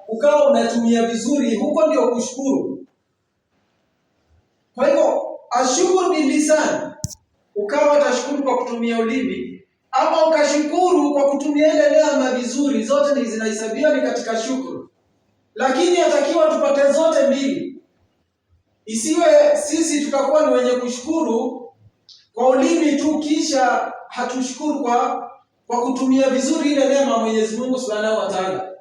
ukawa unatumia vizuri, huko ndio kushukuru. Kwa hivyo ashukuru bilisan, ukawa utashukuru kwa kutumia ulimi, ama ukashukuru kwa kutumia ile neema vizuri, zote ni zinahesabiwa ni katika shukuru. Lakini yatakiwa tupate zote mbili. Isiwe sisi tutakuwa ni wenye kushukuru kwa ulimi tu kisha hatushukuru kwa kutumia vizuri ile neema Mwenyezi Mungu Subhanahu wa Ta'ala.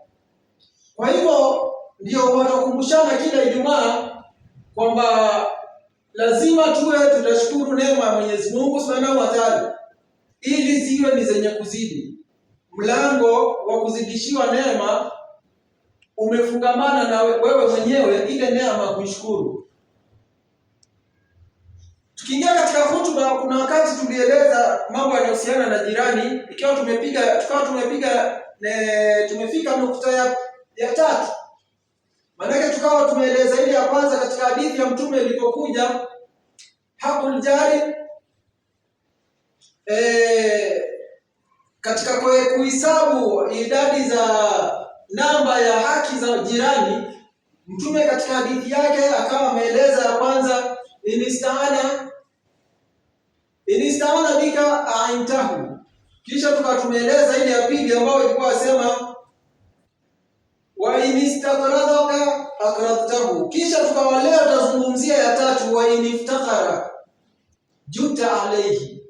Kwa hivyo ndio watakumbushana kila Ijumaa kwamba lazima tuwe tutashukuru neema ya Mwenyezi Mungu Subhanahu wa Ta'ala ili ziwe ni zenye kuzidi. Mlango wa kuzidishiwa neema umefungamana na wewe mwenyewe ile neema kuishukuru. Tukiingia katika hotuba, kuna wakati tulieleza mambo yanayohusiana na jirani, ikiwa tumefika nukta ya tatu. Maana tukawa tumeeleza ile ya kwanza katika hadithi ya Mtume ilipokuja hakul jari, katika kuhesabu idadi za namba ya haki za jirani. Mtume katika hadithi yake akawa ameeleza ya kwanza, inistaana bika aintahu. Kisha tukatumeeleza ile ya pili ambayo ilikuwa asema wa inistaqradaka aqradtahu. Kisha tukawalea tazungumzia ya tatu, wa iniftakhara juta alayhi,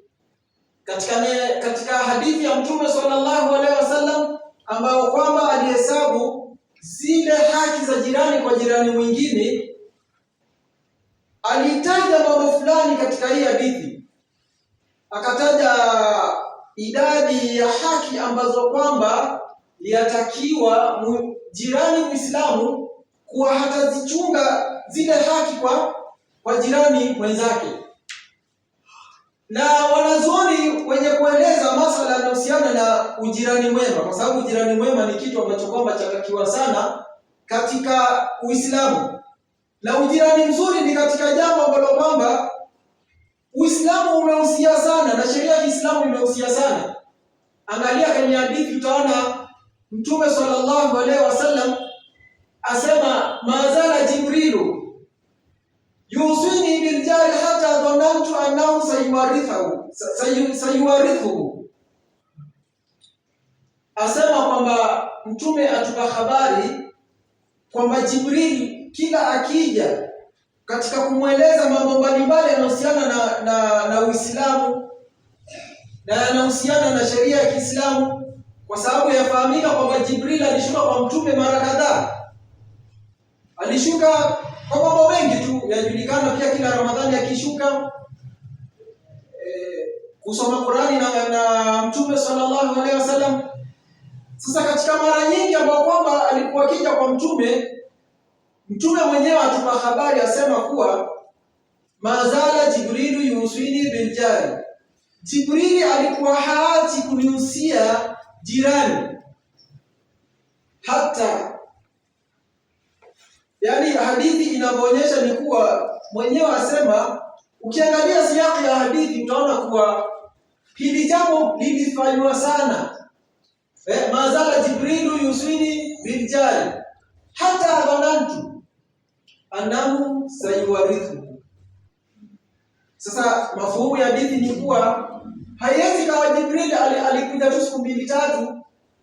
katika hadithi ya Mtume sallallahu alaihi wasallam ambao kwamba alihesabu zile haki za jirani kwa jirani mwingine. Alitaja mambo fulani katika hii hadithi, akataja idadi ya haki ambazo kwamba yatakiwa jirani Muislamu kuwa hatazichunga zile haki kwa jirani mwenzake. Na wanazuoni wenye kueleza masuala yanayohusiana na ujirani mwema, kwa sababu ujirani mwema ni kitu ambacho kwamba chatakiwa sana katika Uislamu, na ujirani mzuri ni katika jambo ambalo kwamba Uislamu umehusia sana na sheria ya Kiislamu imehusia sana. Angalia kwenye hadithi utaona Mtume sallallahu alaihi wasallam asema, mazala Jibrilu yusini bil jari hata dhanantu annahu sayuwarithu. Asema kwamba Mtume atupa habari kwamba Jibril kila akija katika kumweleza mambo mbalimbali yanayohusiana na Uislamu na yanahusiana na sheria ya Kiislamu, kwa sababu yafahamika kwamba Jibril alishuka kwa Mtume mara kadhaa. Alishuka kwa mambo mengi tu yajulikana, pia kila Ramadhani akishuka kusoma Qur'ani na Mtume sallallahu alaihi wasallam. Sasa katika mara nyingi ambao kwamba alikuwa akija kwa Mtume mwenyewe atupa habari asema kuwa mazala Jibrilu yusini bil jari, Jibrili alikuwa haachi kunihusia jirani hata, yani hadithi inavyoonyesha ni kuwa mwenyewe asema, ukiangalia siyaki ya hadithi utaona kuwa hili jambo lilifanywa sana. Mazala Jibrilu yusini bil jari hata dhanantu annahu sayuwarithu. Sasa mafuhumu ya hadithi ni kuwa haiwezi kawa Jibril alikuja tu siku mbili tatu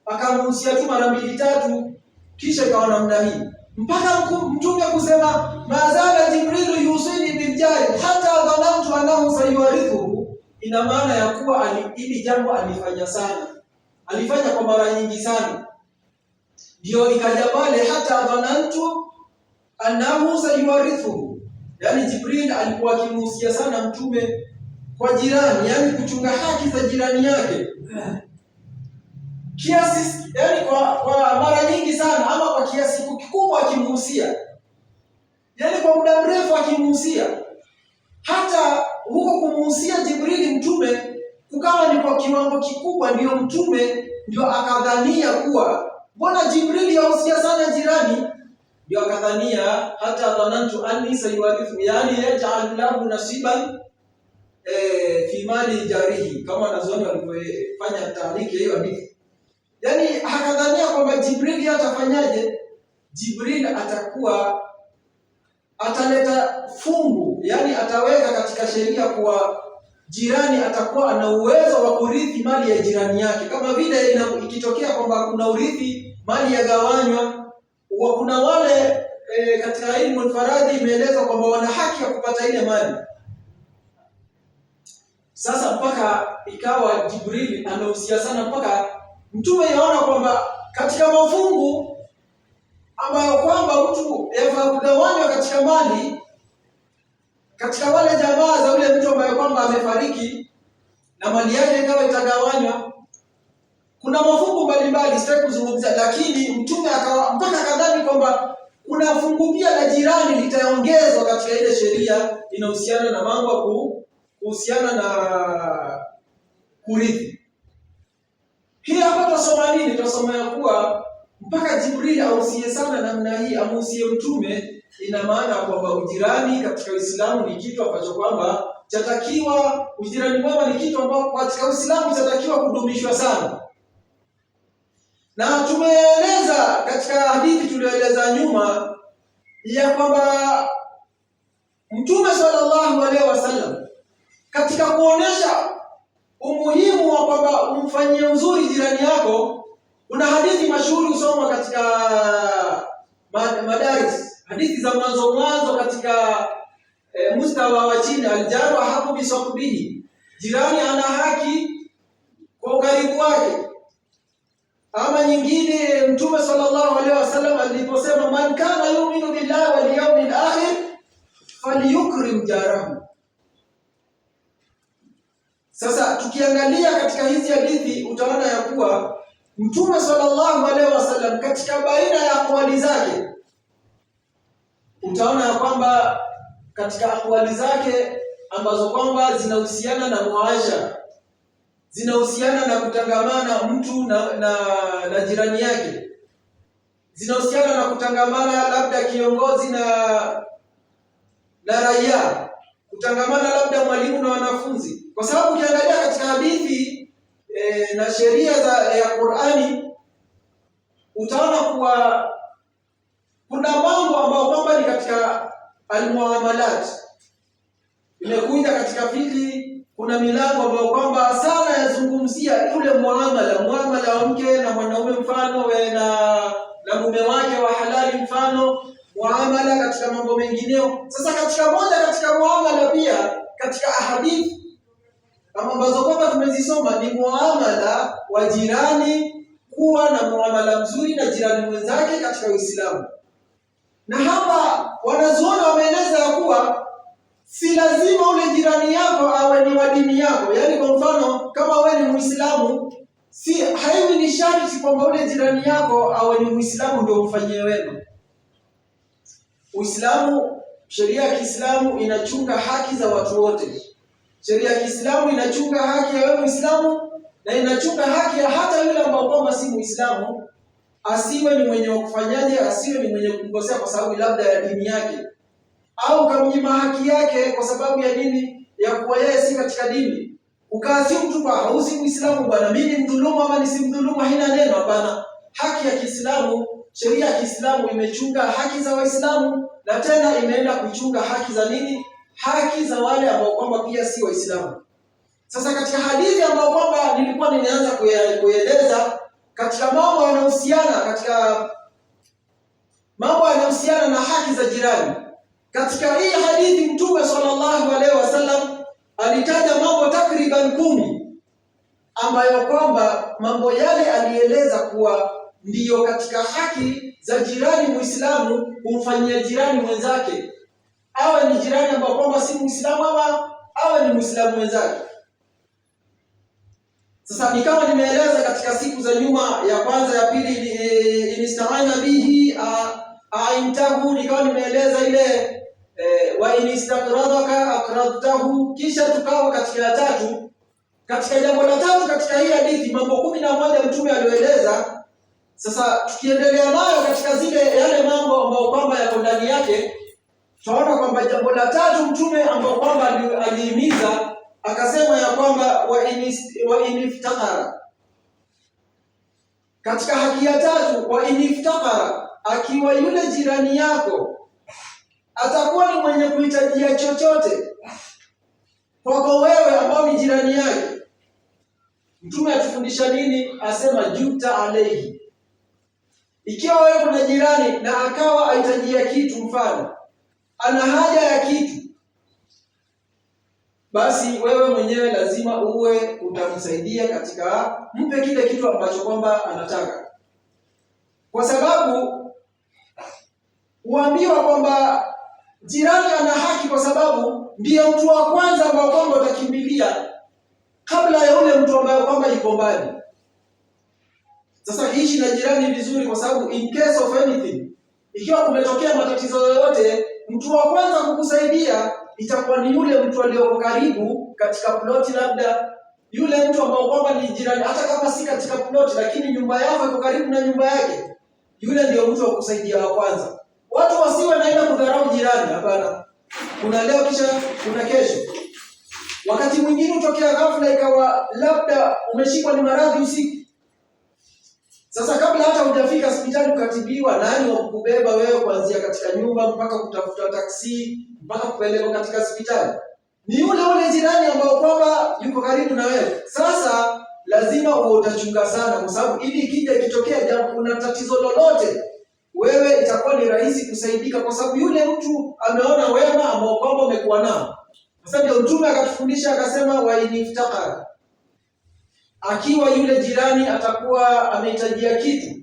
akamhusia tu mara mbili tatu kisha ikawa namna hii, mpaka Mtume kusema mazala Jibrilu yusini bil jari hata dhanantu annahu sayuwarithu. Ina maana ya kuwa ili jambo alifanya sana, alifanya kwa mara nyingi sana, ndio ikaja pale hata dhanantu annahu sayuwarithu. Yani Jibril alikuwa akimhusia sana Mtume kwa jirani, yani kuchunga haki za jirani yake kiasi, yani kwa mara nyingi sana, ama kwa kiasi kikubwa akimhusia, yani kwa muda mrefu akimhusia. Hata huko kumhusia Jibril Mtume kukawa ni kwa kiwango kikubwa, ndio Mtume ndio akadhania kuwa mbona Jibril yahusia sana jirani, ndio akadhania hata dhanantu anni sayuwarithu, yani yaj'al lahu nasiban fi mali jarihi, kama wanazuoni walivyofanya tahriki hiyo hadithi. Yaani hakadhania kwamba Jibril atafanyaje? Jibril ataleta fungu, yani ataweka katika sheria kuwa jirani atakuwa ana uwezo wa kurithi mali ya jirani yake, kama vile ikitokea kwamba kuna urithi, mali yagawanywa, kuna wale katika ilmu al-faradhi imeelezwa kwamba wana haki ya kupata ile mali. Sasa mpaka ikawa Jibril anahusia sana, mpaka mtume yaona kwamba katika mafungu ambayo kwamba mtu yafaa kugawanywa katika mali, katika wale jamaa za ule mtu ambaye kwamba amefariki na mali yake ikawa itagawanywa, kuna mafungu mbalimbali sitaki kuzungumza, lakini mtume akawa mpaka kadhani kwamba kuna fungu pia la jirani litaongezwa katika ile sheria inahusiana na mambo kuhusiana na kurithi. Hii hapa tusoma nini? Tusoma ya kuwa mpaka Jibril ahusie sana namna hii, amuhusie mtume, ina maana kwamba ujirani katika Uislamu ni kitu ambacho kwamba chatakiwa, ujirani mwema ni kitu ambacho katika Uislamu chatakiwa kudumishwa sana. Na tumeeleza katika hadithi tulioeleza nyuma ya kwamba Mtume sallallahu alaihi wasallam katika kuonesha umuhimu wa kwamba umfanyie uzuri jirani yako, kuna hadithi mashuhuri usomwa katika madaris, hadithi za mwanzo katika mustawa wa chini, aljaru hapo bisawbihi, jirani ana haki kwa ukaribu wake. Ama nyingine Mtume sallallahu alaihi wasallam aliposema, man kana yu'minu billahi wal yawmil akhir falyukrim jarahu. Sasa tukiangalia katika hizi hadithi utaona ya kuwa Mtume sallallahu alaihi wasallam katika baina ya akwali zake, utaona ya kwamba katika akwali zake ambazo kwamba zinahusiana na muasha, zinahusiana na kutangamana mtu na jirani yake, zinahusiana na kutangamana labda kiongozi na raia, kutangamana labda mwalimu na wanafunzi. Kwa sababu ukiangalia katika hadithi na sheria ya Qur'ani utaona kuwa kuna mambo ambayo kwamba ni katika almuamalat, imekuja katika fiqh. Kuna milango ambayo kwamba sana yazungumzia yule muamala wa mke na mwanaume, mfano na mume wake wa halali, mfano muamala katika mambo mengineo. Sasa katika muamala pia katika hadithi ambazo kwamba tumezisoma ni muamala wa jirani, kuwa na muamala mzuri na jirani mwenzake katika Uislamu. Na hapa wanazuoni wameeleza ya kuwa si lazima ule jirani yako awe ni wa dini yako. Yaani kwa mfano kama wewe ni Muislamu, haiwi ni sharti kwamba ule jirani yako awe ni Muislamu ndio umfanyie wema. Uislamu, sheria ya Kiislamu inachunga haki za watu wote. Sheria ya Kiislamu inachunga haki ya wewe Muislamu na inachunga haki ya hata yule ambao kwamba si Muislamu, asiwe ni mwenye kufanyaje, asiwe ni mwenye kumkosea kwa sababu labda ya dini yake, au kamnyima haki yake kwa sababu ya dini, ya kuwa yeye si katika dini. Ukaasi mtu kwa hausi Muislamu bwana, mimi mdhulumu ama nisimdhulumu, haina neno. Hapana, haki ya Kiislamu, sheria ya Kiislamu imechunga haki za Waislamu na tena imeenda kuchunga haki za nini? Haki za wale ambao kwamba pia si Waislamu. Sasa katika hadithi ambao kwamba nilikuwa nimeanza kueleza katika mambo yanayohusiana na haki za jirani, katika hii hadithi Mtume sallallahu alaihi wasallam alitaja mambo takriban 10 ambayo kwamba mambo yale alieleza kuwa ndiyo katika haki za jirani Muislamu kumfanyia jirani mwenzake, awe ni jirani ambao kwamba si Muislamu ama awe ni Muislamu mwenzake. Sasa ni kama nimeeleza katika siku za nyuma, ya kwanza ya pili inista'ana bihi a'intahu, nikawa nimeeleza ile wa inistaqradaka aqradtahu, kisha tukawa katika ya tatu. Katika jambo la tatu katika hii hadithi mambo 11 mtume alioeleza. Sasa tukiendelea nayo katika yale mambo ambayo kwamba yako ndani yake, tunaona kwamba jambo la tatu mtume ambao kwamba alihimiza akasema ya kwamba wa iniftakara, Katika haki ya tatu, wa iniftakara, akiwa yule jirani yako atakuwa ni mwenye kuhitajia chochote kwako wewe ambao ni jirani yake, Mtume atufundisha nini? Asema juta alayhi. Ikiwa wewe kuna jirani na akawa ahitajia kitu, mfano ana haja ya kitu, basi wewe mwenyewe lazima uwe utamsaidia katika mpe kile kitu ambacho kwamba anataka, kwa sababu huambiwa kwamba jirani ana haki, kwa sababu ndiye mtu wa kwanza ambao kwamba utakimbilia kabla ya yule mtu ambaye kwamba yuko mbali. Sasa ishi na jirani vizuri, kwa sababu in case of anything, ikiwa kumetokea matatizo yoyote, mtu wa kwanza kukusaidia itakuwa ni yule mtu aliyoko karibu katika ploti, labda yule mtu ambao kwamba ni jirani, hata kama si katika ploti, lakini nyumba yako iko karibu na nyumba yake, yule ndio mtu wa kusaidia wa kwanza. Watu wasiwe naenda kudharau jirani, hapana. Kuna leo kisha kuna kesho. Wakati mwingine utokea ghafla ikawa labda umeshikwa ni maradhi usiku. Sasa kabla hata hujafika hospitali ukatibiwa, nani wa kukubeba wewe kuanzia katika nyumba mpaka kutafuta taksi mpaka kupelekwa katika hospitali? Ni yule jirani ambao kwamba yuko karibu na wewe. Sasa lazima utachunga sana, kwa sababu ili ikija ikitokea jambo, kuna tatizo lolote, wewe itakuwa ni rahisi kusaidika, kwa sababu yule mtu ameona wema ambao kwamba umekuwa nao. Sasa ndio Mtume akatufundisha akasema, wa iniftakara, akiwa yule jirani atakuwa amehitajia kitu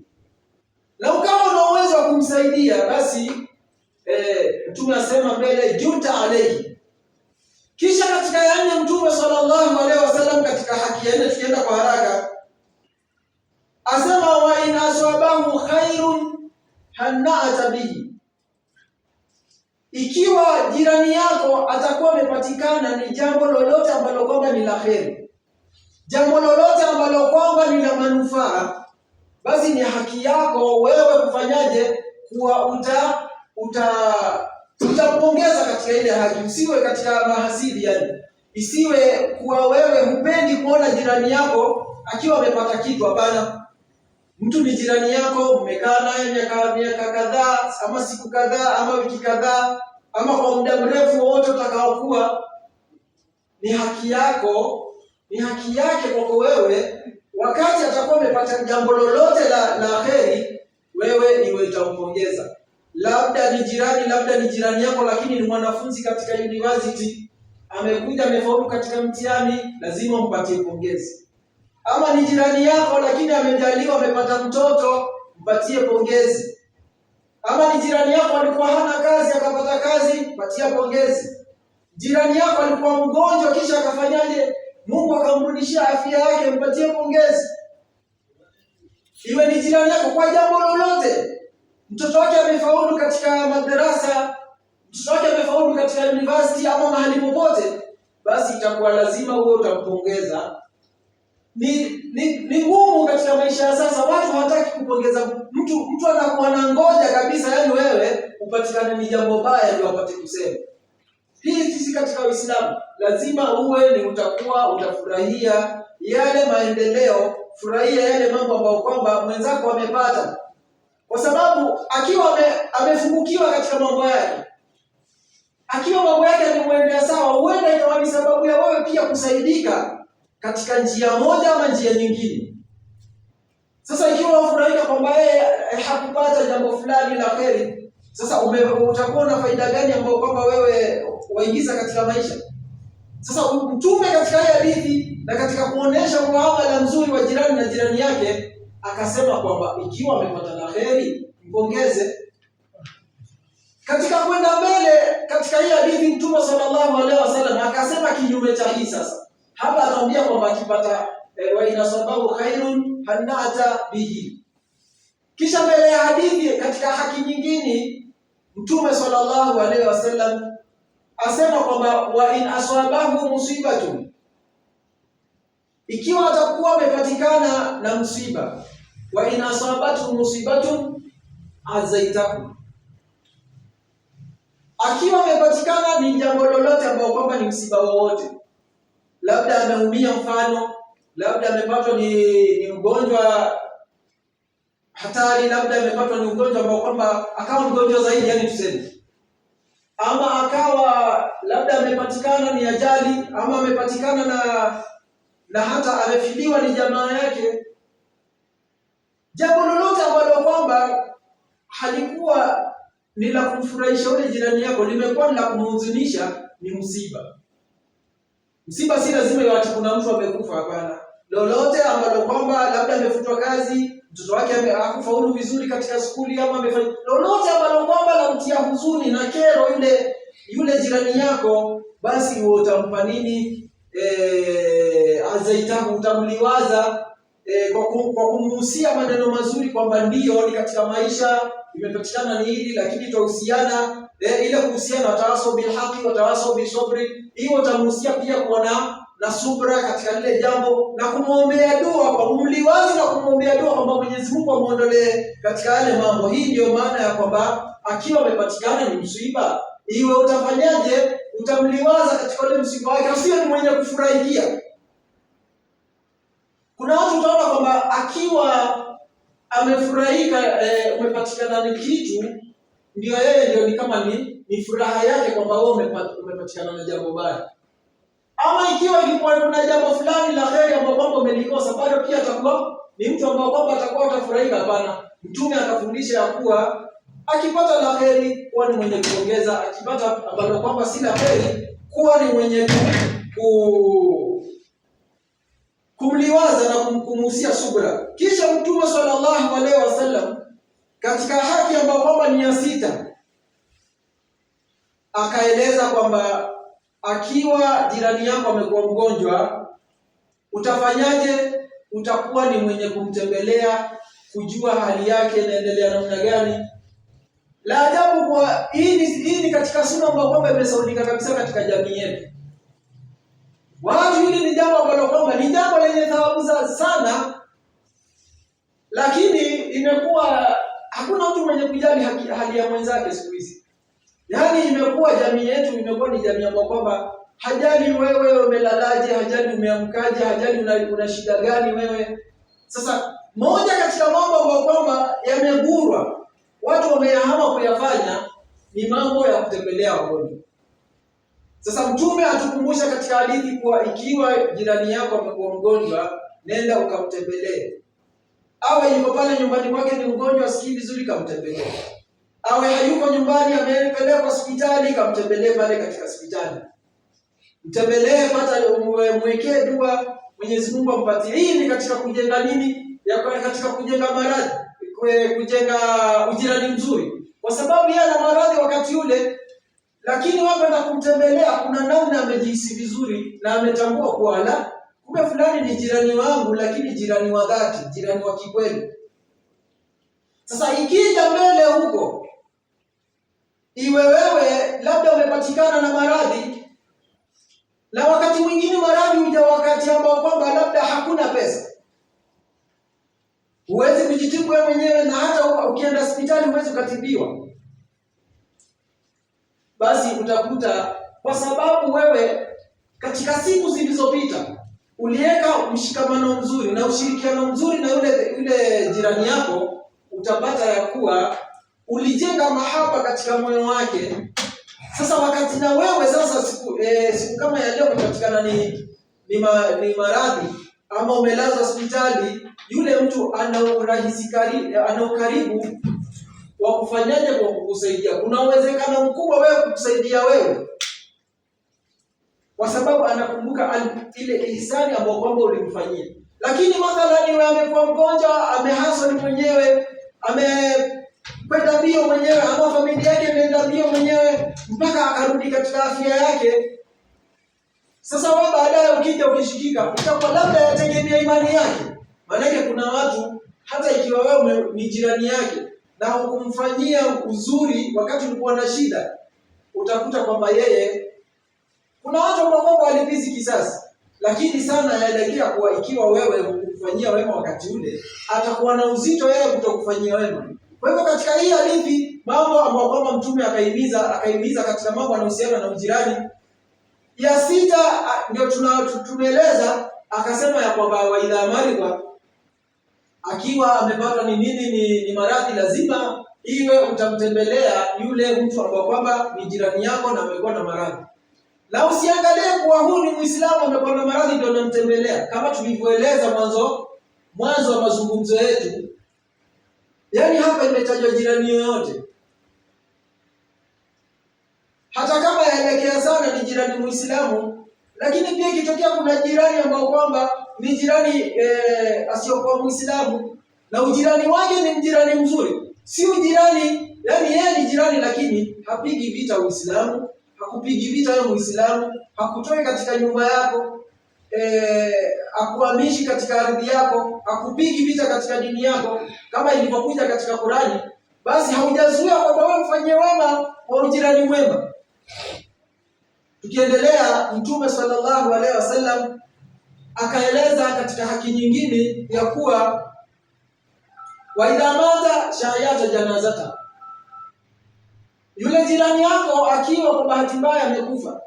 na ukawa una uwezo wa kumsaidia, basi Mtume asema mbele juta alayhi. Kisha katika ya nne, Mtume sallallahu alaihi wasallam katika haki ya nne, tukienda kwa haraka, asema wa in aswabahu khairun hana'ata bihi, ikiwa jirani yako atakuwa amepatikana ni jambo lolote ambalo kwamba ni la kheri, jambo lolote ambalo kwamba ni la manufaa, basi ni haki yako wewe kufanyaje? Kuwa utampongeza katika ile haki. Usiwe katika mahasidi, yani isiwe kuwa wewe hupendi kuona jirani yako akiwa amepata kitu. Hapana, mtu ni jirani yako, mmekaa naye miaka kadhaa ama siku kadhaa ama wiki kadhaa ama kwa muda mrefu wote utakaokuwa, ni haki yako, ni haki yake kwako wewe, wakati atakuwa amepata jambo lolote la kheri, wewe niwe utampongeza. Labda ni jirani yako, lakini ni mwanafunzi katika university, amekuja amefaulu katika mtihani, lazima mpatie pongezi. Ama ni jirani yako lakini amejaliwa amepata mtoto, mpatie pongezi. Ama ni jirani yako alikuwa hana kazi akapata kazi, patia pongezi. Jirani yako alikuwa mgonjwa kisha akafanyaje? Mungu akamrudishia afya yake, mpatie pongezi. Iwe ni jirani yako kwa jambo lolote. Mtoto wake amefaulu katika madrasa, mtoto wake amefaulu katika university ama mahali popote, basi itakuwa lazima uwe utampongeza. Ni ngumu katika maisha ya sasa, watu hawataki kupongeza mtu anakuwa na ngoja kabisa, yani wewe upatikane ni jambo baya ndio apate kusema. Hii sisi katika Uislamu lazima uwe ni utafurahia yale maendeleo, furahia yale mambo ambayo kwamba mwenzako amepata, kwa sababu akiwa amefungukiwa katika mambo yake, akiwa mambo yake yamemwendea sawa, huenda ikawa ni sababu ya wewe pia kusaidika katika njia moja ama njia nyingine. Sasa ikiwa unafurahia kwamba yeye hakupata jambo fulani la kheri, sasa utakuwa na faida gani ambayo kwamba wewe waingiza katika maisha? Sasa Mtume katika hii hadithi na katika kuonesha muamala mzuri wa jirani na jirani yake, akasema kwamba ikiwa amepata la kheri, mpongeze. Katika kwenda mbele katika hii hadithi, Mtume sallallahu alaihi wasallam akasema kinyume cha hii. Sasa hapa anaambia kwamba akipata wa inasabahu khairun hanata bihi. Kisha mbele ya hadithi katika haki nyingine, Mtume sallallahu alaihi wasallam asema kwamba wa in aswabahu musibatun, ikiwa atakuwa amepatikana na msiba, wa in asabatu musibatun azaitahu, akiwa amepatikana ni jambo lolote ambao kwamba ni msiba wowote, labda ameumia, mfano labda amepatwa ni mgonjwa hatari, labda amepatwa ni ugonjwa ambao kwamba akawa mgonjwa zaidi, yani tuseme, ama akawa labda amepatikana ni ajali, ama amepatikana na hata amefidiwa ni jamaa yake, jambo lolote ambalo kwamba halikuwa ni la kumfurahisha yule jirani yako, limekuwa ni la kumhuzunisha, ni msiba. Msiba si lazima iwe kuna mtu amekufa, hapana. Lolote ambalo kwamba labda amefutwa kazi, mtoto wake hakufaulu vizuri katika skuli, ama amefanya lolote ambalo kwamba lamtia huzuni na kero yule jirani yako, basi utampa nini? Azaitahu, utamliwaza kwa kumhusia maneno mazuri, kwamba ndio ni katika maisha imepatikana ni hili, lakini tutahusiana ile kuhusiana, watawasau bil haqi watawasau bis sabri. Hiyo utamhusia pia kuwa na subra katika lile jambo, na kumwombea dua, kwa kumliwazi na kumwombea dua kwamba Mwenyezi Mungu amuondolee katika yale mambo. Hii ndio maana ya kwamba akiwa amepatikana ni msiba, iwe utafanyaje? Utamliwaza katika ile msiba wake, usiwe ni mwenye kufurahikia. Kuna watu utaona kwamba akiwa amefurahika umepatikana ni kitu, ndio yeye ndio ni kama ni furaha yake kwamba wewe umepatikana na jambo baya. Ama ikiwa ilikuwa kuna jambo fulani la kheri ambalo kwamba umelikosa, bado pia atakuwa ni mtu ambao kwamba atakuwa atafurahika. Hapana, Mtume akafundisha ya kuwa akipata la kheri kuwa ni mwenye kuongeza, akipata ambalo kwamba si la kheri kuwa ni mwenye kumliwaza na kumhusia subra. Kisha Mtume sallallahu alaihi wasallam katika haki ambayo kwamba ni ya 6 akaeleza kwamba akiwa jirani yako amekuwa mgonjwa, utafanyaje? Utakuwa ni mwenye kumtembelea, kujua hali yake inaendelea namna gani. La ajabu kwa hii ni katika sunna ambayo kwamba imesaulika kabisa katika jamii yetu. Watu, hili ni jambo ambalo kwamba ni jambo lenye thawabu sana, lakini imekuwa hakuna mtu mwenye kujali hali ya mwenzake siku hizi. Yaani imekuwa jamii yetu imekuwa ni jamii ambayo kwamba hajali wewe umelalaje, hajali umeamkaje, hajali una shida gani wewe. Sasa moja katika mambo ambayo kwamba yamegurwa, watu wameyahama kuyafanya, ni mambo ya kutembelea wagonjwa. Sasa Mtume atukumbusha katika hadithi kuwa ikiwa jirani yako amekuwa mgonjwa, nenda ukamtembelee. Awe yuko pale nyumbani kwake ni mgonjwa, asikii vizuri, kamtembelee. Awe hayuko nyumbani, amepelekwa hospitali, kamtembelee pale katika hospitali. Mtembelee, pata mwekee dua, Mwenyezi Mungu ampatie. Hii ni katika kujenga nini? Katika kujenga maradhi, kujenga ujirani mzuri. Kwa sababu yeye ana maradhi wakati ule, lakini wapo na kumtembelea, kuna namna amejihisi vizuri na ametambua kuwa la kumbe fulani ni jirani wangu, lakini jirani wa dhati, jirani wa kikweli. Sasa ikija mbele huko, iwe wewe labda umepatikana na maradhi, na wakati mwingine maradhi huja wakati ambao kwamba labda hakuna pesa, huwezi kujitibu wewe mwenyewe, na hata ukienda hospitali huwezi kutibiwa. Basi utakuta kwa sababu wewe katika siku zilizopita uliweka mshikamano mzuri na ushirikiano mzuri na yule jirani yako, utapata ya kuwa ulijenga mahaba katika moyo wake. Sasa wakati na wewe sasa siku kama ya leo umepatikana ni maradhi ama umelazwa hospitali, yule mtu ana ukaribu wa kufanyaje kwa kukusaidia. Kuna uwezekano mkubwa wewe kukusaidia wewe, kwa sababu anakumbuka ile ihsani ambayo kwamba ulimfanyia. Lakini mathalani wewe amekuwa mgonjwa, amehasoli mwenyewe, amekwenda mbio mwenyewe, ama familia yake imeenda mbio mwenyewe mpaka akarudi katika afya yake. Sasa wewe baadaye ukija ukishikika, utakuwa labda yategemea imani yake. Maana kuna watu hata ikiwa wewe ni jirani yake na hukumfanyia uzuri wakati ulikuwa na shida, utakuta kwamba yeye, kuna watu ambao walipizi kisasi, lakini sana yaelekea kuwa ikiwa wewe hukumfanyia wema wakati ule, atakuwa na uzito yeye kutokufanyia wema. Kwa hivyo katika hii hadithi, mambo ambayo kwamba Mtume akaimiza katika mambo yanayohusiana na ujirani, ya 6 ndio tumeeleza, akasema ya kwamba wa idha maridha, akiwa amepatwa ni nini, ni maradhi, lazima iwe utamtembelea yule mtu ambaye kwamba ni jirani yako na amekuwa na maradhi. Na usiangalie kuwa huyu ni Muislamu amekuwa na maradhi ndio unamtembelea, kama tulivyoeleza mwanzo wa mazungumzo yetu. Yaani hapa imetajwa jirani yoyote, hata kama yaelekea sana ni jirani Muislamu, lakini pia ikitokea kuna jirani ambao kwamba ni jirani asiyokuwa Muislamu na ujirani wake ni mjirani mzuri, si ujirani yani yeye ni jirani lakini hapigi vita Uislamu, hakupigi vita wewe Muislamu, hakutoi katika nyumba yako, hakuhamishi katika ardhi yako, hakupigi vita katika dini yako kama ilivyokuja katika Qur'ani, basi haujazuia kwamba wewe mfanyie wema wa ujirani mwema. Tukiendelea, Mtume sallallahu alaihi wasallam akaeleza katika haki nyingine ya kuwa wa idha mata shayata janazata, yule jirani yako akiwa kwa bahati mbaya amekufa,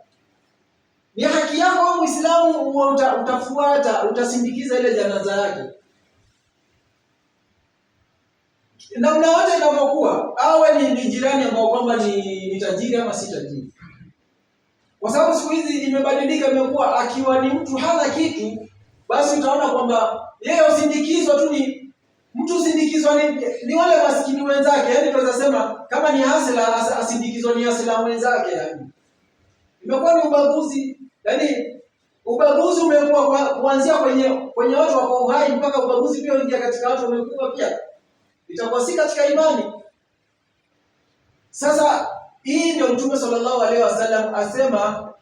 ni haki yako Muislamu utafuata, utasindikiza ile janaza yake namna yote inavyokuwa, awe ni jirani ambao kwamba ni tajiri ama si tajiri. Kwa sababu siku hizi imebadilika, imekuwa akiwa ni mtu hana kitu, basi utaona kwamba yeye usindikizwa tu, ni mtu usindikizwa ni wale maskini wenzake. Yaani tunaweza sema kama ni hasila, asindikizwa ni hasila wenzake. Yani imekuwa ni ubaguzi. Yaani ubaguzi umekuwa kuanzia kwenye watu wako uhai mpaka ubaguzi pia uingia katika watu wamekufa pia. Itakuwa si katika imani. Sasa hii ndio Mtume sallallahu alaihi wasallam asema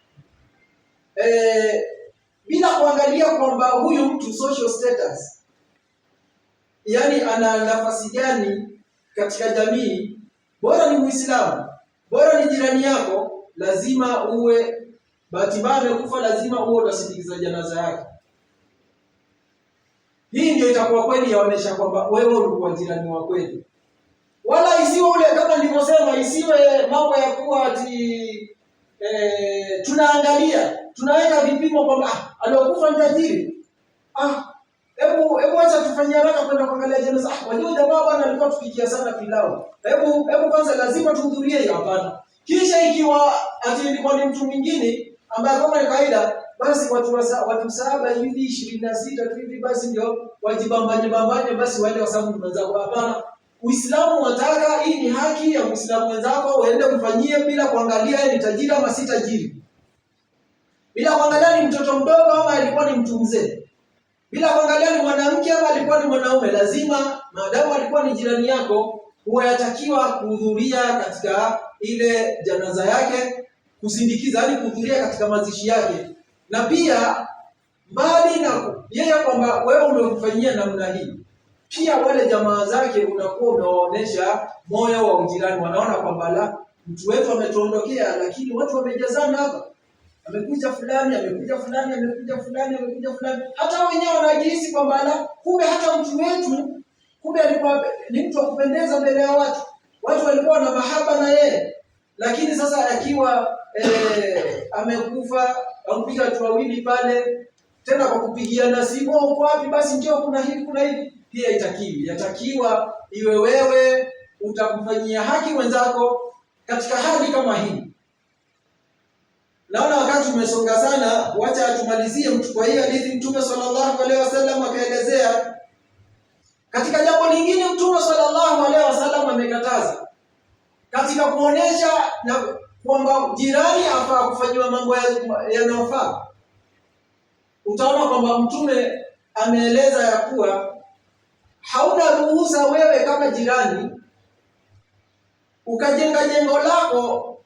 bila kuangalia kwamba huyu mtu social status, yani ana nafasi gani katika jamii, bora ni Muislamu, bora ni jirani yako, lazima uwe bahati mbaya amekufa, lazima uwe utasindikiza janaza yake. Hii ndio itakuwa kweli yaonesha kwamba wewe ulikuwa jirani wa kweli. Wala isiwe ule kama nilivyosema, isiwe mambo ya kuwa ati tunaangalia, tunaweka vipimo kwamba aliokufa ni tajiri. Hebu acha tufanyie haraka kwenda kuangalia janaza. Wajua jamaa bwana alikuwa tupikia sana pilau. Hebu kwanza lazima tuhudhurie hiyo, hapana. Kisha ikiwa ati ilikuwa ni mtu mwingine ambaye kama ni kaida, basi watu saba hivi 26 tu hivi, basi ndio wajibambanye basi waende kwa sababu mwenzako. Hapana. Uislamu wataka hii ni haki ya Muislamu wenzako, uende kufanyie bila kuangalia ni tajiri ama si tajiri, bila kuangalia ni mtoto mdogo ama alikuwa ni mtu mzee, bila kuangalia ni mwanamke ama alikuwa ni mwanaume. Lazima maadamu alikuwa ni jirani yako, huwa yatakiwa kuhudhuria katika ile janaza yake, kusindikiza, hadi kuhudhuria katika mazishi yake. Na pia mbali na yeye kwamba wewe umemfanyia namna hii, pia wale jamaa zake unakuwa unawaonesha moyo wa ujirani. Wanaona kwamba la mtu wetu ametuondokea, lakini watu wamejazana hapa, amekuja fulani, amekuja fulani, amekuja fulani, amekuja fulani. Hata wenyewe wanajihisi kwamba la kumbe hata mtu wetu kumbe alikuwa ni mtu wa kupendeza mbele ya watu. Watu walikuwa na mahaba na yeye, lakini sasa akiwa amekufa, ampiga watu wawili pale tena kwa kupigiana simu, uko wapi? Basi ndio kuna hivi. Pia yatakiwa iwe wewe utamfanyia haki wenzako katika hali kama hii. Naona wakati umesonga sana, wacha tumalizie kwa hii hadithi. Mtume sallallahu alaihi wasallam akaelezea katika jambo lingine. Mtume sallallahu alaihi wasallam amekataza katika kuonesha na kwamba jirani afaa kufanywa mambo yanayofaa. Utaona kwamba Mtume ameeleza ya kuwa hauna ruhusa wewe kama jirani ukajenga jengo lako,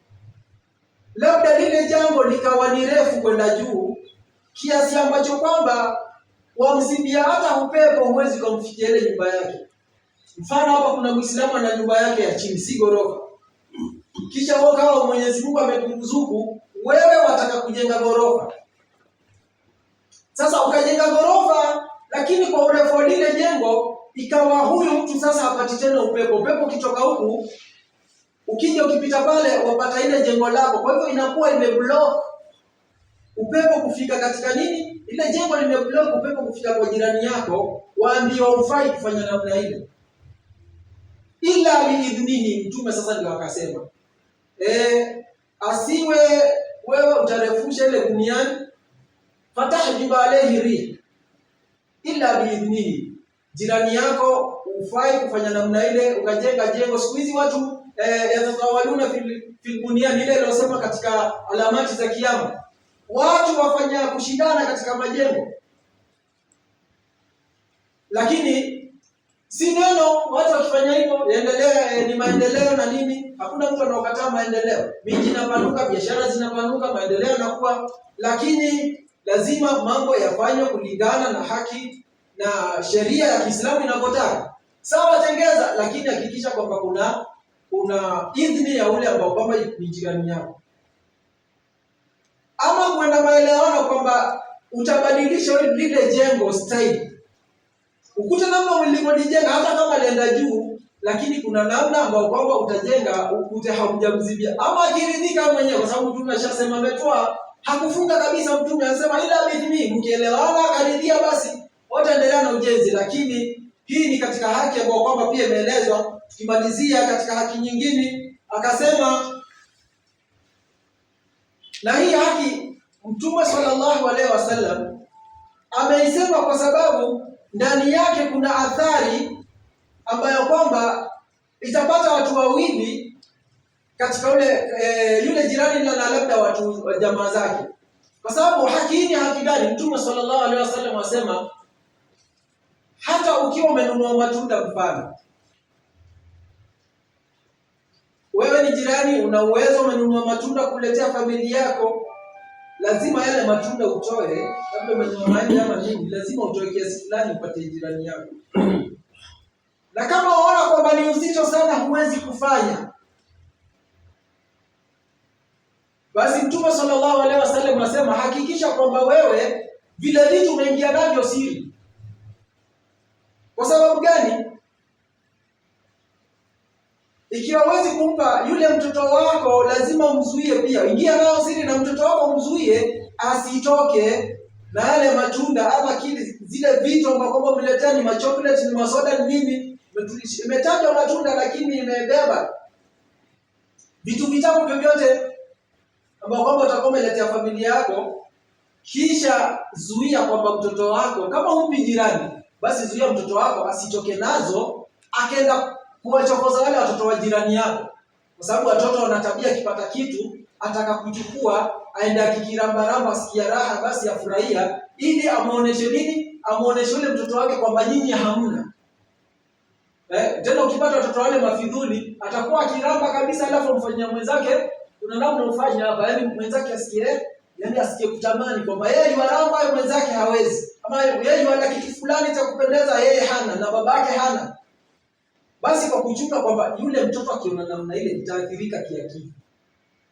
labda lile jambo likawa ni refu kwenda juu kiasi ambacho kwamba wamzibia hata upepo huwezi kumfikia ile nyumba yake. Mfano hapa kuna Muislamu na nyumba yake ya chini, si gorofa. Kisha wao Mwenyezi Mungu amekuruzuku wewe wataka kujenga gorofa. Sasa ukajenga gorofa, lakini kwa urefu wa lile jengo ikawa huyu mtu sasa hapati tena upepo. Upepo ukitoka huku, ukija ukipita pale wapata ile jengo lako. Kwa hivyo inakuwa imeblock upepo kufika katika nini? Ile jengo limeblock upepo kufika kwa jirani yako, waambiwa ufai kufanya namna ile. Ila biidhnihi, Mtume sasa ndio akasema asiwe wewe utarefusha ile duniani, fatahjiba alayhi rih, illa biidhnihi, jirani yako ufai kufanya namna ile, ukajenga jengo. Siku hizi watu yatatawaluna fil bunyan, ile iliyosema katika alamati za kiyama, watu wafanya kushindana katika majengo. Lakini si neno watu wakifanya hivyo yaendelea, ni maendeleo na nini, hakuna mtu anaokataa maendeleo. Miji inapanuka, biashara zinapanuka, maendeleo yanakuwa, lakini lazima mambo yafanywe kulingana na haki na sheria ya Kiislamu inavyotaka. Sawa, tengeza, lakini hakikisha kwamba kuna idhini ya ule ambao kwamba ni jirani yako. Ama kwenda maelewano kwamba utabadilisha lile jengo style, ukuta namna ulivyojenga, hata kama lienda juu, lakini kuna namna ambao kwamba utajenga ukute haujamzibia. Ama akiridhika mwenyewe, kwa sababu Mtume ashasema, ametoa hakufunga kabisa. Mtume anasema ila bidhni, mkielewana akaridhia, basi wataendelea na ujenzi. Lakini hii ni katika haki ambayo kwamba pia imeelezwa. Tukimalizia katika haki nyingine, akasema na hii haki Mtume sallallahu alaihi wasallam ameisema kwa sababu ndani yake kuna athari ambayo kwamba itapata watu wawili katika yule jirani na labda watu wa jamaa zake. Kwa sababu haki hii ni haki gani? Mtume sallallahu alaihi wasallam asema, hata ukiwa umenunua matunda, mfano wewe ni jirani, una uwezo, umenunua matunda kuletea familia yako, lazima yale matunda utoe. Labda umenunua maembe ama nini, lazima utoe kiasi fulani upate jirani yako. Na kama unaona kwamba ni uzito sana, huwezi kufanya, basi Mtume sallallahu alaihi wasallam anasema, hakikisha kwamba wewe vile vitu umeingia navyo siri. Kwa sababu gani? Ikiwa huwezi kumpa yule mtoto wako, lazima umzuie pia. Ingia nao siri na mtoto wako umzuie asitoke na yale matunda ama zile vitu ambavyo umeletea, ni machocolate, ni masoda, ni nini, imetajwa matunda lakini imebeba vitu vitamu vyovyote ambavyo utakuwa umeletea familia yako. Kisha zuia kwamba mtoto wako, kama humpi jirani, basi zuia mtoto wako asitoke nazo akaenda kuwachokoza wale watoto wa jirani yako. Kwa sababu watoto wana tabia, akipata kitu ataka kuchukua, aende akikirambaramba, asikia raha, basi afurahia, ili amuoneshe nini? Amuoneshe yule mtoto wake kwamba nyinyi hamna. Tena ukipata watoto wale mafidhuli, atakuwa akiramba kabisa, alafu mfanyia mwenzake, kuna namna ufanya hapa, yaani mwenzake asikie kutamani kwamba yeye yuaramba, mwenzake hawezi, ama yeye yuala kitu fulani cha kupendeza, yeye hana na babake hana. Basi kwa kuchunga kwamba yule mtoto akiona namna ile itaathirika kiakili.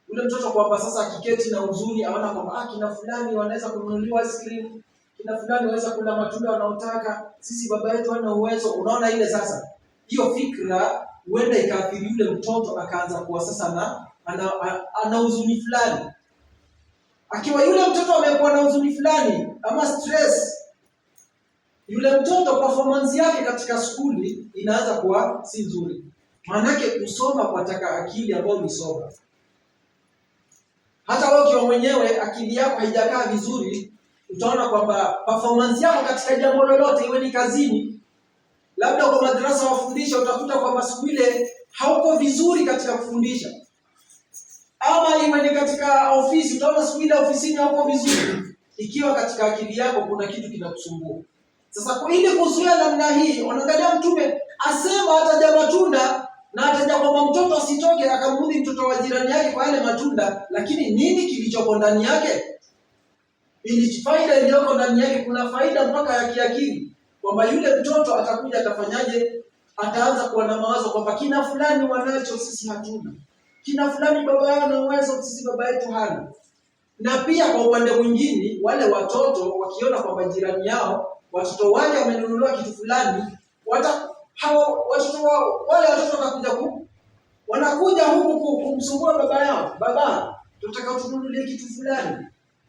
Yule mtoto kwamba sasa akiketi na huzuni, aona kwamba kina fulani wanaweza kununuliwa ice cream, kina fulani wanaweza kula matunda wanaotaka, sisi baba yetu hana uwezo. Unaona ile sasa, hiyo fikra huenda ikaathiri yule mtoto, akaanza kuwa sasa ana huzuni fulani. Akiwa yule mtoto amekuwa na huzuni fulani ama stress, yule mtoto performance yake katika skuli inaanza kuwa si nzuri. Maanake kusoma kwa taka akili ambayo ni soba. Hata wewe ukiwa mwenyewe akili yako haijakaa vizuri, utaona kwamba performance yako katika jambo lolote, iwe ni kazini, labda kwa madrasa wafundisha, utakuta kwamba siku ile hauko vizuri katika kufundisha. Ama iwe ni katika ofisi, utaona siku ile ofisini hauko vizuri, ikiwa katika akili yako kuna kitu kinakusumbua. Sasa kwa ile kuzuia namna hii, unaangalia Mtume asema ataja matunda na ataja kwamba mtoto asitoke akamudhi mtoto wa jirani yake kwa yale matunda, lakini nini kilichoko ndani yake? Ili faida iliyoko ndani yake, kuna faida mpaka ya kiakili, kwamba yule mtoto atakuja atafanyaje? Ataanza kuwa na mawazo kwamba kina fulani wanacho, sisi hatuna. Kina fulani baba yao na uwezo, sisi baba yetu hana. Na pia kwa upande mwingine, wale watoto wakiona kwamba jirani yao watoto wake wamenunuliwa kitu fulani, wale watoto wanakuja huku kumsumbua baba yao. Baba, tunataka tununulie kitu fulani.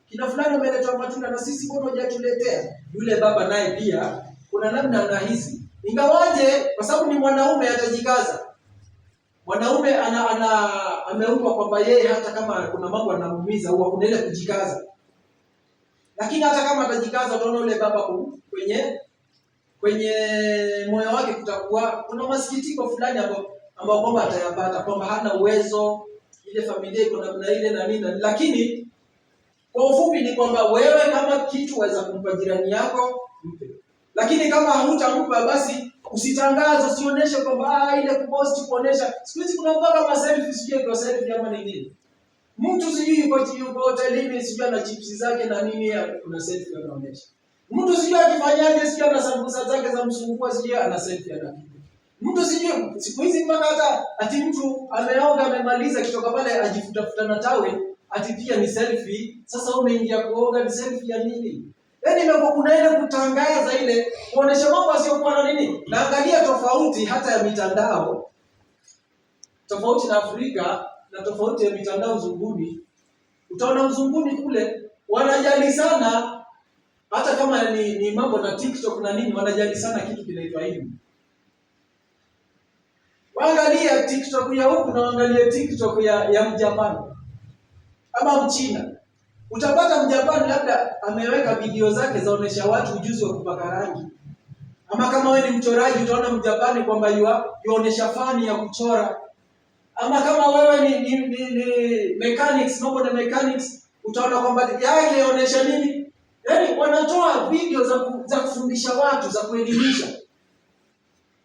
kina fulani wameletwa matunda na sisi mbona hujatuletea? Yule baba naye pia kuna namna anahisi. Ingawaje kwa sababu ni mwanaume atajikaza. Mwanaume ameumbwa kwamba yeye hata kama kuna mambo anamuumiza huwa kuna ile kujikaza. Lakini hata kama atajikaza utaona yule baba kwenye moyo wake kutakuwa kuna masikitiko fulani ambao kwamba atayapata kwamba hana uwezo, ile familia iko na ile na nini. Lakini kwa ufupi ni kwamba wewe kama kitu waweza kumpa jirani yako mpe. Lakini kama hutampa basi usitangaze, usionyeshe kwamba ile kupost kuonesha. Siku hizi kuna mpaka selfie, sijui kwa selfie ama ni nini. Mtu sijui yuko hotelini sijui na chips zake na nini kuna selfie anaonyesha. Mtu sijui akifanyaje sijui ana sambusa zake za msungua sijui ana selfie anapiga. Mtu sijui siku hizi mpaka hata ati mtu ameoga amemaliza kitoka pale ajifuta na tawe ati pia ni selfie. Sasa umeingia kuoga ni selfie ya nini? Yaani imekuwa kuna ile kutangaza ile kuonesha mambo asiyokuwa na nini. Na angalia tofauti hata ya mitandao. Tofauti na Afrika na tofauti ya mitandao uzunguni. Utaona uzunguni kule wanajali sana hata kama ni mambo na TikTok na nini, wanajali sana kitu kinaitwa hivi. Waangalia TikTok ya huku na waangalia TikTok ya Mjapani ama Mchina. Utapata Mjapani labda ameweka video zake zaonesha watu ujuzi wa kupaka rangi. Ama kama wewe ni mchoraji utaona Mjapani kwamba yuonesha fani ya kuchora. Ama kama wewe ni mechanics, mambo na mechanics, utaona kwamba yake yaonesha nini? Yaani wanatoa video za kufundisha watu, za kuelimisha.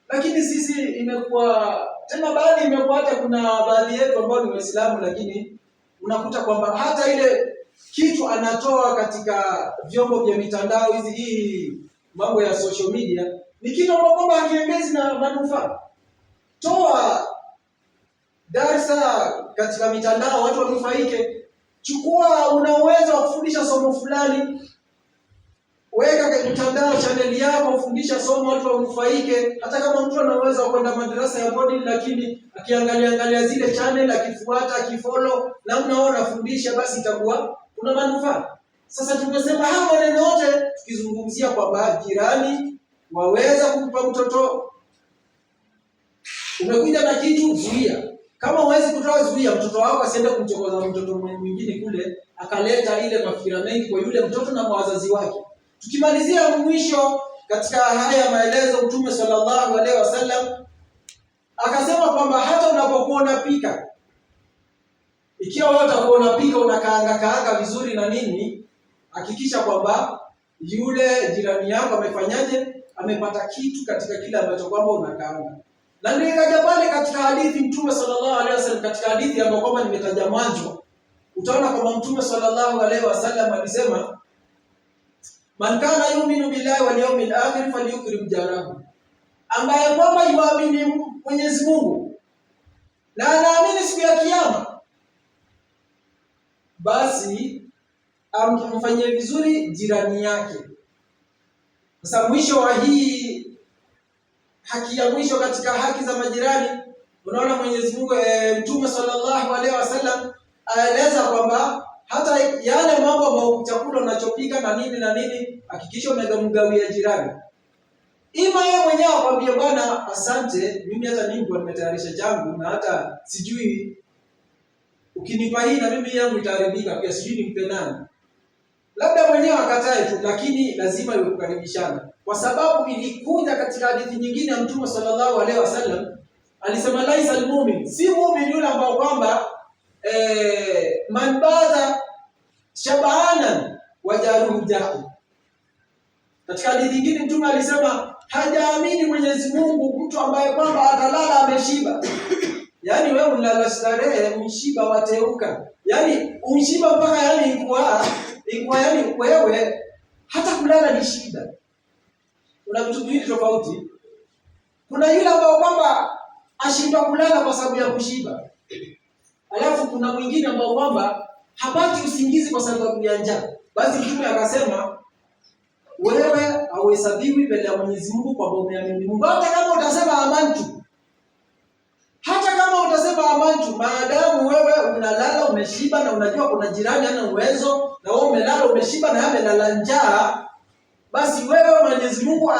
Lakini sisi imekuwa tena baadhi imekuwa hata kuna baadhi yetu ambao ni Waislamu lakini unakuta kwamba hata ile kitu anatoa katika vyombo vya mitandao hii mambo ya social media ni kitu kwamba hakiongezi na manufaa. Toa darasa katika mitandao watu wanufaike. Chukua una uwezo wa kufundisha somo fulani. Weka kwenye mitandao channel yako ufundisha somo watu wanufaike. Hata kama mtu ana uwezo wa kwenda madrasa ya boarding lakini akiangalia zile channel akifuata akifollow na unaona fundisha basi itakuwa kuna manufaa. Sasa tumesema hapa maneno yote tukizungumzia kwamba jirani waweza kumpa mtoto. Umekuja na kitu zuia. Kama huwezi kutoa zuia, mtoto wako asiende kumchokoza mtoto mwingine kule akaleta ile mafikira mengi kwa yule mtoto na wazazi wake. Tukimalizia mwisho katika haya maelezo Mtume sallallahu alaihi wasallam akasema kwamba hata unapokuwa unapika, ikiwa wewe utakuwa unapika unakaanga vizuri na nini, hakikisha kwamba yule jirani yako amefanyaje, amepata kitu katika kile ambacho kwamba unakaanga. Na ndio ikaja pale katika hadithi Mtume sallallahu alaihi wasallam, katika hadithi ambayo kwamba nimetaja mwanzo, utaona kwamba Mtume sallallahu alaihi wasallam alisema man kana yu'minu billahi wal yawmil akhir falyukrim jarahu, ambaye kwamba yuamini Mwenyezi Mungu na anaamini siku ya kiyama, basi amfanyie vizuri jirani yake. Sasa mwisho wa hii haki ya mwisho katika haki za majirani, unaona Mwenyezi Mungu Mtume sallallahu alaihi wasallam aeleza kwamba hata yale mambo ambayo chakula unachopika na nini hakikisha umegawia jirani. Ima yeye mwenyewe akwambie bwana asante, mimi hata nilikuwa nimetayarisha changu na hata sijui ukinipa hii na mimi yangu itaharibika pia sijui nimpe nani. Labda mwenyewe akatae tu, lakini lazima iwe kukaribishana. Kwa sababu ilikuja katika hadithi nyingine ya Mtume sallallahu alaihi wasallam alisema laisa almu'min, si mu'min yule ambao kwamba man bada shabanan wajaruhu jahu. Katika hadithi nyingine Mtume alisema hajaamini Mwenyezi Mungu mtu ambaye kwamba atalala ameshiba. Yaani wewe unalala starehe mshiba wateuka. Yaani umshiba mpaka yani ikuwa yani wewe hata kulala ni shida. Kuna vitu viwili tofauti. Kuna yule ambao kwamba ashindwa kulala kwa sababu ya kushiba. Alafu kuna mwingine ambao kwamba hapati usingizi kwa sababu ya njaa. Basi Mtume akasema wewe hauhesabiwi mbele ya Mwenyezi Mungu kwamba umeamini Mungu. Hata kama utasema amantu. Hata kama kama utasema amantu, maadamu wewe unalala umeshiba na unajua kuna jirani hana uwezo, na wewe umelala umeshiba na yeye amelala njaa, basi wewe Mwenyezi Mungu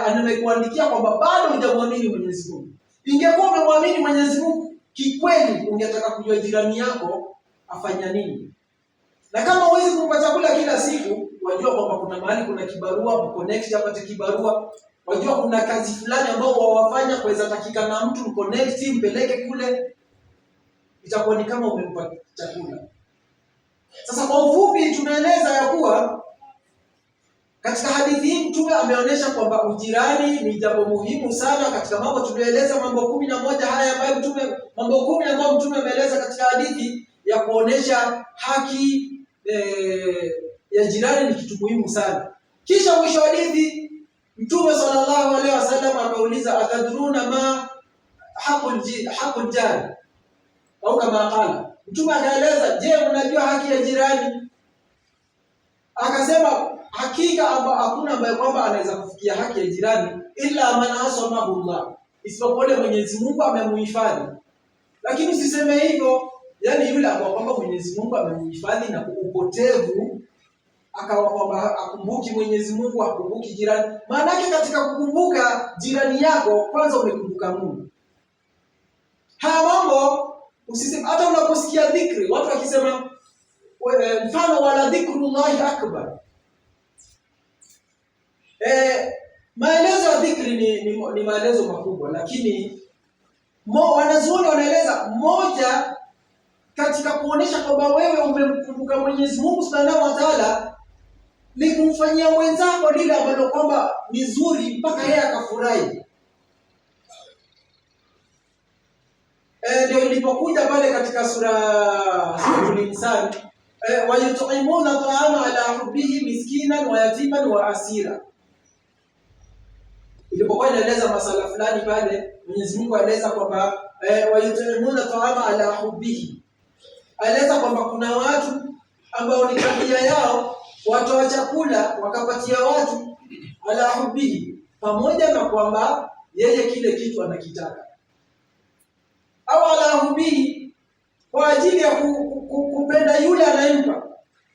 amekuandikia kwamba bado hujamwamini Mwenyezi Mungu. Ingekuwa umemwamini Mwenyezi Mungu kikweli, ungetaka kujua jirani yako afanya nini. Na kama huwezi kumpa chakula kila siku, wajua kwamba kuna mahali kuna kibarua, mconnect apate kibarua. Wajua kuna kazi fulani ambao wawafanya kuweza takika na mtu, mconnect mpeleke kule, itakuwa ni kama umempa chakula. Sasa kwa ufupi tumeeleza ya kuwa katika hadithi hii Mtume ameonyesha kwamba ujirani ni jambo muhimu sana. Katika mambo tumeeleza mambo 11 haya ambayo mambo 10 ambayo Mtume ameeleza katika hadithi ya kuonesha haki ya jirani ni kitu muhimu sana. Kisha mwisho wa hadithi Mtume sallallahu alaihi wasallam akauliza, atadruna ma haqqul jari, au kama qala. Mtume akaeleza, je, mnajua haki ya jirani? Akasema hakika hakuna ambaye kwamba anaweza kufikia haki ya jirani illa man asamahu Allah, isipokuwa yule Mwenyezi Mungu amemuhifadhi. Lakini usiseme hivyo, yani yule ambaye kwamba Mwenyezi Mungu amemuhifadhi na upotevu, akawa kwamba akumbuki Mwenyezi Mungu, akumbuki jirani. Maana yake katika kukumbuka jirani yako kwanza umekumbuka Mungu. Haya mambo usiseme. Hata unaposikia dhikri, watu wakisema mfano wala dhikrullahi akbar, maelezo ya dhikri ni maelezo makubwa, lakini wanazuoni wanaeleza moja katika kuonesha kwamba wewe umemkumbuka Mwenyezi Mungu Subhanahu wa Ta'ala ni kumfanyia mwenzako lile ambalo kwamba ni zuri mpaka yeye akafurahi. Ndio ilipokuja pale katika suratul Insan, wa yut'imuna ta'ama ala hubbihi miskinan wa yatiman wa asira. Ilipokuwa inaeleza masala fulani pale, Mwenyezi Mungu anaeleza kwamba wa yut'imuna ta'ama ala hubbihi, anaeleza kwamba kuna watu ambao ni tabia yao watoa chakula wakapatia watu ala hubbihi, pamoja na kwamba yeye kile kitu anakitaka, au ala hubbihi kwa ajili ya kupenda yule anayempa,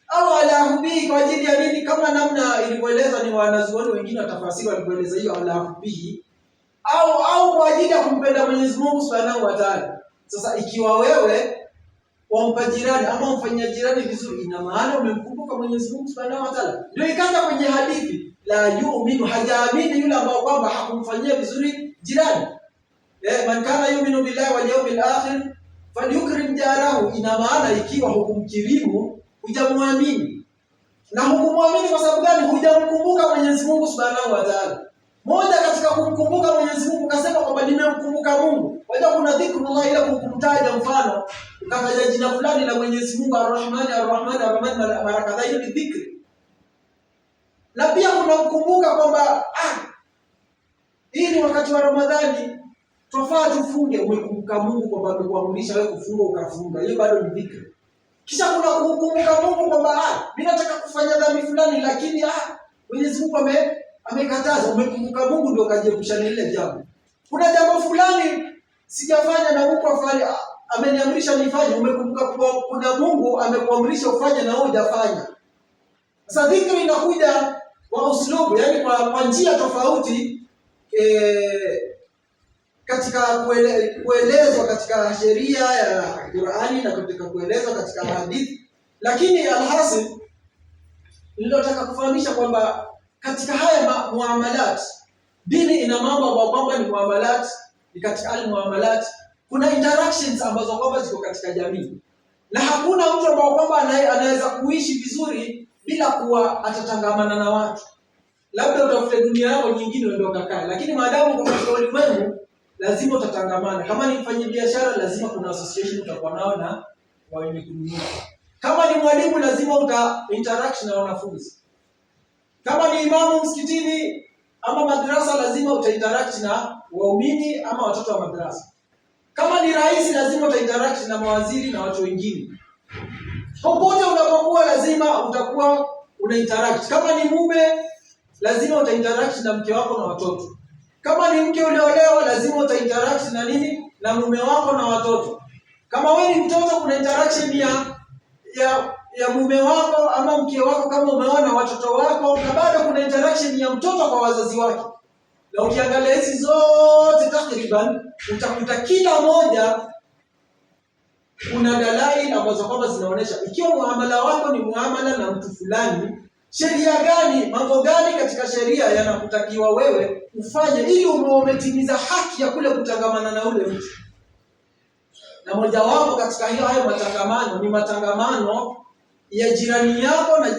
au ala hubbihi kwa ajili ya nini, kama namna ilivyoelezwa ni wanazuoni wengine watafasiri walivyoeleza hiyo ala hubbihi, au kwa ajili ya kumpenda Mwenyezi Mungu Subhanahu wa Ta'ala. Sasa ikiwa wewe wampa jirani ama umfanyia jirani vizuri, ina maana umemkumbuka Mwenyezi Mungu Subhanahu wa Ta'ala. Ndio ikaanza kwenye hadithi la yu'minu, hajaamini yule ambao kwamba hakumfanyia vizuri jirani. Man kana yu'minu billahi wal yawmil akhir falyukrim jarahu. Ina maana ikiwa hukumkirimu, hujamwamini. Na hukumwamini kwa sababu gani? Hujamkumbuka Mwenyezi Mungu Subhanahu wa Ta'ala. Moja katika kumkumbuka Mwenyezi Mungu kasema kwamba nimemkumbuka Mungu. Wajua kuna dhikrullah ile kumtaja, mfano ukataja jina fulani la Mwenyezi Mungu Ar-Rahman Ar-Rahman Ar-Rahman mara kadhaa, hiyo ni dhikri. Na pia kuna kumkumbuka kwamba hii ni wakati wa Ramadhani, tofaa tufunge, umekumbuka Mungu kwamba amekuamrisha wewe kufunga ukafunga, hiyo bado ni dhikri. Kisha kuna kukumbuka Mungu kwamba mimi nataka kufanya dhambi fulani, lakini Mwenyezi Mungu amekataza, umekumbuka Mungu ndio kajiepusha na ile jambo. Kuna jambo fulani sijafanya na Mungu ameniamrisha nifanye, umekumbuka kuna Mungu amekuamrisha ufanye na wewe hujafanya. Sasa dhikri inakuja kwa uslubu, yani kwa njia tofauti katika kuelezwa katika sheria ya Qur'ani na katika kuelezwa katika hadithi. Lakini alhasil nilotaka kufahamisha kwamba katika haya muamalat, dini ina mambo ambayo kwamba ni muamalat, ni katika al-muamalat kuna interactions ambazo kwamba ziko katika jamii, na hakuna mtu ambaye kwamba anaweza kuishi vizuri bila kuwa atatangamana na watu. Labda utafute dunia yako nyingine ndio ukakaa, lakini maadamu uko katika ulimwengu lazima utatangamana. Kama ni mfanye biashara, lazima kuna association utakuwa nao na wenye kununua. Kama ni mwalimu, lazima uta interact na wanafunzi. Kama ni imamu msikitini ama madrasa, lazima uta interact na waumini ama watoto wa madrasa. Kama ni rais, lazima uta interact na mawaziri na watu wengine. Popote unapokuwa lazima utakuwa una interact. Kama ni mume, lazima uta interact na mke wako na watoto. Kama ni mke uliolewa, lazima utainteract na nini? Na mume wako na watoto. Kama wewe ni mtoto, kuna interaction ya mume wako ama mke wako kama umeona watoto wako, na bado kuna interaction ya mtoto kwa wazazi wake. Na ukiangalia hizi zote takriban utakuta kila moja kuna dalili ambazo kwamba zinaonyesha ikiwa muamala wako ni muamala na mtu fulani, sheria gani, mambo gani katika sheria yanakutakiwa wewe ufanye ili umetimiza haki ya kule kutangamana na ule mtu. Na mojawapo katika hayo matangamano ni matangamano ya jirani yako na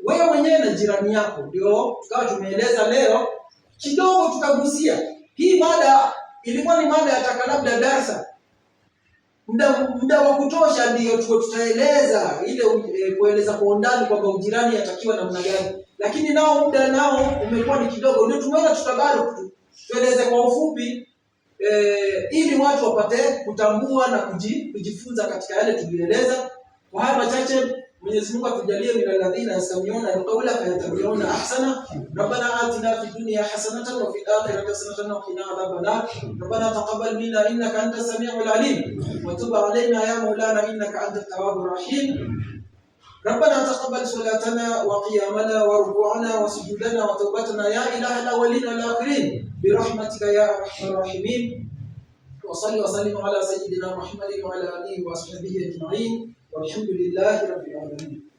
wewe mwenyewe na jirani yako. Ndio tukawa tumeeleza leo kidogo, tukagusia hii mada. Ilikuwa ni mada ya labda darasa muda wa kutosha, ndio tutaeleza ile kueleza kwa undani kwamba ujirani yatakiwa namna gani, lakini nao muda nao umekuwa ni kidogo, ndio tumeona tutabado tueleze kwa ufupi ili watu wapate kutambua na kujifunza katika yale tulieleza. Kwa haya machache, Mwenyezi Mungu atujalie min alladhina yastami'una alqawla fayattabi'una ahsana. Rabbana atina fid dunya hasanatan wa fil akhirati hasanatan wa qina adhaban nar. Rabbana taqabbal minna innaka antas sami'ul alim wa tub 'alaina ya maulana innaka antat tawwabur rahim. ربنا تقبل صلاتنا وقيامنا وركوعنا وسجودنا وتوبتنا يا إله الأولين والآخرين برحمتك يا أرحم الراحمين. وصلي وسلم على سيدنا محمد وعلى آله وصحبه أجمعين والحمد لله رب العالمين.